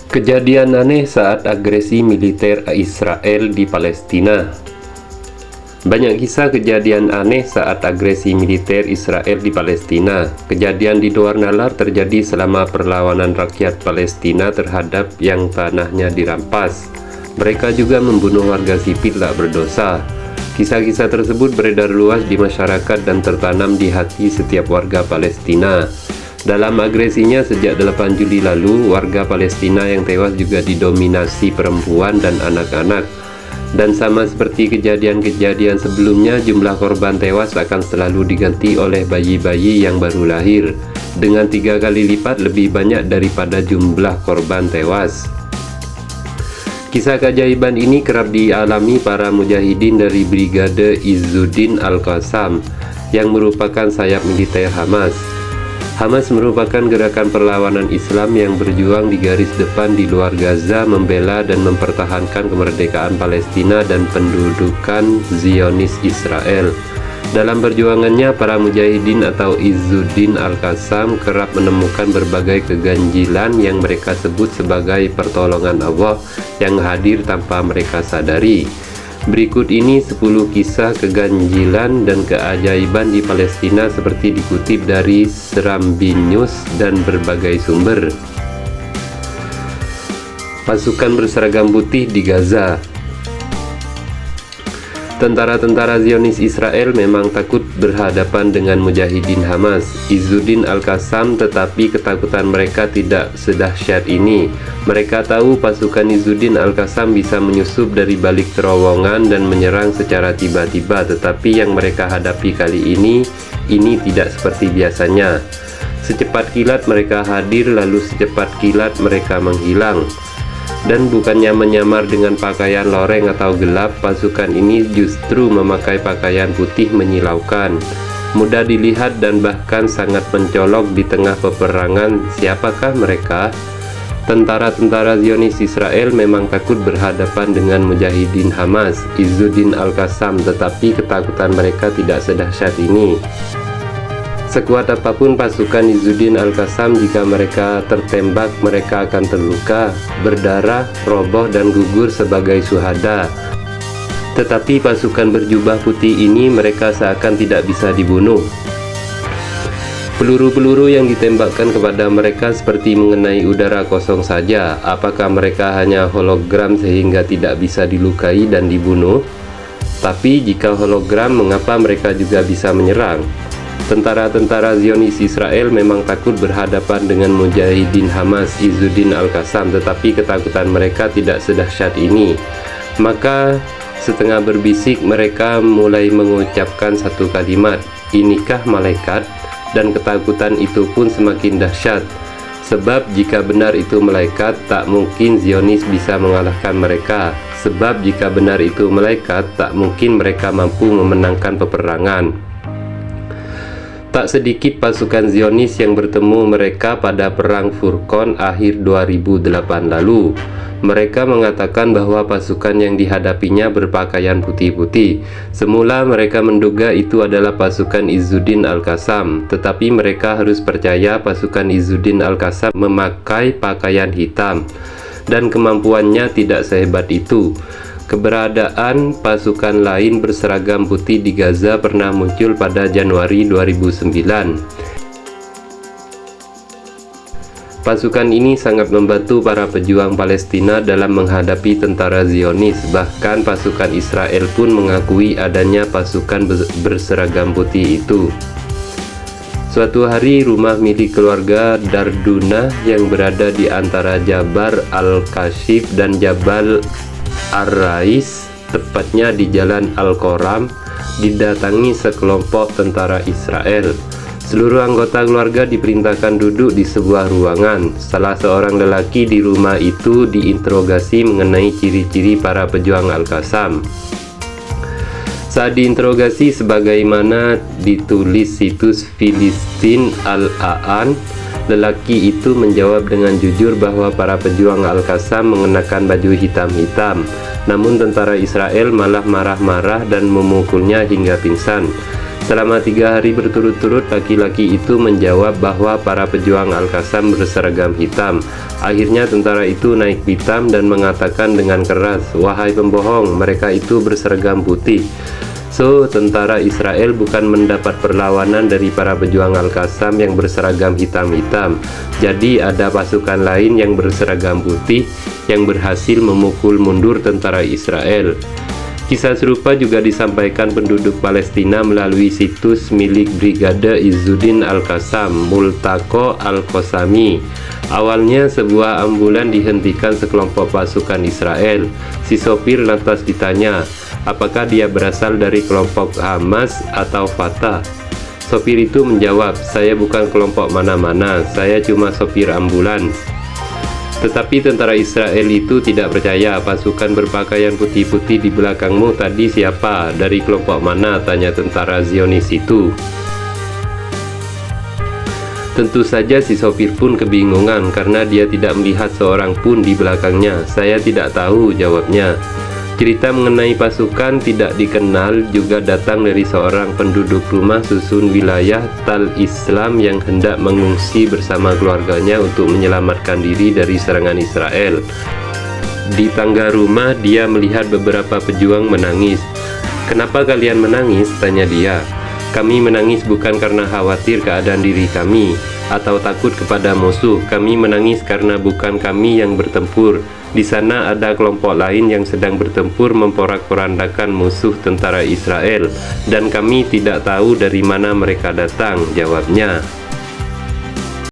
Kejadian aneh saat agresi militer Israel di Palestina. Banyak kisah kejadian aneh saat agresi militer Israel di Palestina. Kejadian di luar nalar terjadi selama perlawanan rakyat Palestina terhadap yang tanahnya dirampas. Mereka juga membunuh warga sipil tak berdosa. Kisah-kisah tersebut beredar luas di masyarakat dan tertanam di hati setiap warga Palestina. Dalam agresinya sejak 8 Juli lalu, warga Palestina yang tewas juga didominasi perempuan dan anak-anak. Dan sama seperti kejadian-kejadian sebelumnya, jumlah korban tewas akan selalu diganti oleh bayi-bayi yang baru lahir, dengan 3 kali lipat lebih banyak daripada jumlah korban tewas. Kisah keajaiban ini kerap dialami para mujahidin dari Brigade Izzuddin Al-Qassam, yang merupakan sayap militer Hamas. Hamas merupakan gerakan perlawanan Islam yang berjuang di garis depan di luar Gaza, membela dan mempertahankan kemerdekaan Palestina dan pendudukan Zionis Israel. Dalam perjuangannya, para mujahidin atau Izzuddin Al-Qassam kerap menemukan berbagai keganjilan yang mereka sebut sebagai pertolongan Allah yang hadir tanpa mereka sadari. Berikut ini 10 kisah keganjilan dan keajaiban di Palestina seperti dikutip dari Serambi News dan berbagai sumber. Pasukan berseragam putih di Gaza. Tentara-tentara Zionis Israel memang takut berhadapan dengan mujahidin Hamas, Izzuddin Al-Qassam, tetapi ketakutan mereka tidak sedahsyat ini. Mereka tahu pasukan Izzuddin Al-Qassam bisa menyusup dari balik terowongan dan menyerang secara tiba-tiba, tetapi yang mereka hadapi kali ini tidak seperti biasanya. Secepat kilat mereka hadir, lalu secepat kilat mereka menghilang. Dan bukannya menyamar dengan pakaian loreng atau gelap, pasukan ini justru memakai pakaian putih menyilaukan, mudah dilihat dan bahkan sangat mencolok di tengah peperangan. Siapakah mereka? Tentara-tentara Zionis Israel memang takut berhadapan dengan mujahidin Hamas, Izzuddin Al-Qassam, tetapi ketakutan mereka tidak sedahsyat ini. Sekuat apapun pasukan Izzuddin Al-Qassam, jika mereka tertembak, mereka akan terluka, berdarah, roboh, dan gugur sebagai syuhada. Tetapi pasukan berjubah putih ini, mereka seakan tidak bisa dibunuh. Peluru-peluru yang ditembakkan kepada mereka seperti mengenai udara kosong saja. Apakah mereka hanya hologram sehingga tidak bisa dilukai dan dibunuh? Tapi jika hologram, mengapa mereka juga bisa menyerang? Tentara-tentara Zionis Israel memang takut berhadapan dengan mujahidin Hamas, Izzuddin Al-Qassam, tetapi ketakutan mereka tidak sedahsyat ini. Maka setengah berbisik mereka mulai mengucapkan satu kalimat, "Inikah malaikat?" Dan ketakutan itu pun semakin dahsyat. Sebab jika benar itu malaikat, tak mungkin Zionis bisa mengalahkan mereka. Sebab jika benar itu malaikat, tak mungkin mereka mampu memenangkan peperangan. Tak sedikit pasukan Zionis yang bertemu mereka pada Perang Furqan akhir 2008 lalu. Mereka mengatakan bahwa pasukan yang dihadapinya berpakaian putih-putih. Semula mereka menduga itu adalah pasukan Izzuddin Al-Qassam, tetapi mereka harus percaya pasukan Izzuddin Al-Qassam memakai pakaian hitam, dan kemampuannya tidak sehebat itu. Keberadaan pasukan lain berseragam putih di Gaza pernah muncul pada Januari 2009. Pasukan ini sangat membantu para pejuang Palestina dalam menghadapi tentara Zionis. Bahkan pasukan Israel pun mengakui adanya pasukan berseragam putih itu. Suatu hari, rumah milik keluarga Darduna yang berada di antara Jabal Al-Kashif dan Jabal Ar-Rais, tepatnya di Jalan Al-Qoram, didatangi sekelompok tentara Israel. Seluruh anggota keluarga diperintahkan duduk di sebuah ruangan. Salah seorang lelaki di rumah itu diinterogasi mengenai ciri-ciri para pejuang Al-Qassam. Saat diinterogasi sebagaimana ditulis situs Filistin Al-Aan, lelaki itu menjawab dengan jujur bahwa para pejuang Al-Qassam mengenakan baju hitam-hitam. Namun tentara Israel malah marah-marah dan memukulnya hingga pingsan. Selama 3 hari berturut-turut, laki-laki itu menjawab bahwa para pejuang Al-Qassam berseragam hitam. Akhirnya tentara itu naik pitam dan mengatakan dengan keras, "Wahai pembohong, mereka itu berseragam putih." So, tentara Israel bukan mendapat perlawanan dari para pejuang Al-Qassam yang berseragam hitam-hitam. Jadi ada pasukan lain yang berseragam putih yang berhasil memukul mundur tentara Israel. Kisah serupa juga disampaikan penduduk Palestina melalui situs milik Brigade Izzuddin Al-Qassam, Multaqo Al-Qassami. Awalnya sebuah ambulan dihentikan sekelompok pasukan Israel. Si sopir lantas ditanya, apakah dia berasal dari kelompok Hamas atau Fatah? Sopir itu menjawab, "Saya bukan kelompok mana-mana, saya cuma sopir ambulans." Tetapi tentara Israel itu tidak percaya. "Pasukan berpakaian putih-putih di belakangmu tadi siapa? Dari kelompok mana?" tanya tentara Zionis itu. Tentu saja si sopir pun kebingungan karena dia tidak melihat seorang pun di belakangnya. "Saya tidak tahu," jawabnya. Cerita mengenai pasukan tidak dikenal juga datang dari seorang penduduk rumah susun wilayah Tal Islam yang hendak mengungsi bersama keluarganya untuk menyelamatkan diri dari serangan Israel. Di tangga rumah dia melihat beberapa pejuang menangis. "Kenapa kalian menangis?" tanya dia. "Kami menangis bukan karena khawatir keadaan diri kami atau takut kepada musuh. Kami menangis karena bukan kami yang bertempur. Di sana ada kelompok lain yang sedang bertempur memporak-porandakan musuh tentara Israel, dan kami tidak tahu dari mana mereka datang," jawabnya.